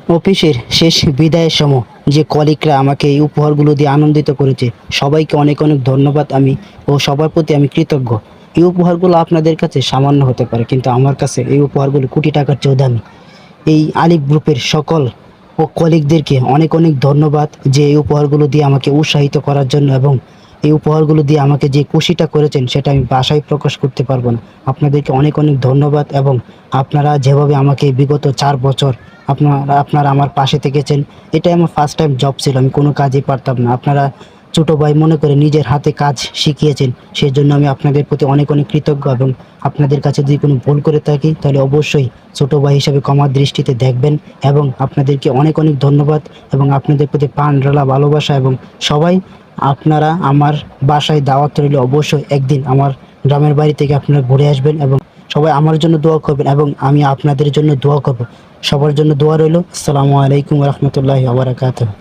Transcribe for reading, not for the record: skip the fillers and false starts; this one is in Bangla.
অফিসের শেষ বিদায়ের সময় যে কলিগরা আমাকে এই উপহারগুলো দিয়ে আনন্দিত করেছে, সবাইকে অনেক অনেক ধন্যবাদ। আমি ও সবার প্রতি আমি কৃতজ্ঞ। এই উপহারগুলো আপনাদের কাছে সামান্য হতে পারে, কিন্তু আমার কাছে এই উপহারগুলো কোটি টাকার চেয়েও দামি। এই আলিফ গ্রুপের সকল ও কলিগদেরকে অনেক অনেক ধন্যবাদ, যে এই উপহারগুলো দিয়ে আমাকে উৎসাহিত করার জন্য, এবং এই উপহারগুলো দিয়ে আমাকে যে খুশিটা করেছেন সেটা আমি ভাষায় প্রকাশ করতে পারবো না। আপনাদেরকে অনেক অনেক ধন্যবাদ। এবং আপনারা যেভাবে আমাকে বিগত 4 বছর আপনারা আমার পাশে থেকেছেন। এটাই আমার ফার্স্ট টাইম জব ছিল, আমি কোনো কাজই পারতাম না। আপনারা ছোটো ভাই মনে করে নিজের হাতে কাজ শিখিয়েছেন, সেই জন্য আমি আপনাদের প্রতি অনেক অনেক কৃতজ্ঞ। এবং আপনাদের কাছে যদি কোনো ভুল করে থাকি তাহলে অবশ্যই ছোটো ভাই হিসাবে ক্ষমার দৃষ্টিতে দেখবেন। এবং আপনাদেরকে অনেক অনেক ধন্যবাদ, এবং আপনাদের প্রতি প্রাণ ঢালা ভালোবাসা। এবং সবাই আপনারা আমার বাসায় দাওয়াত রইলে অবশ্যই একদিন আমার গ্রামের বাড়ি থেকে আপনারা ঘুরে আসবেন, এবং সবাই আমার জন্য দোয়া করবেন এবং আমি আপনাদের জন্য দোয়া করব। সবার জন্য দোয়া রইল। আসসালামু আলাইকুম রহমতুল্লাহি ওয়া বারাকাতুহু।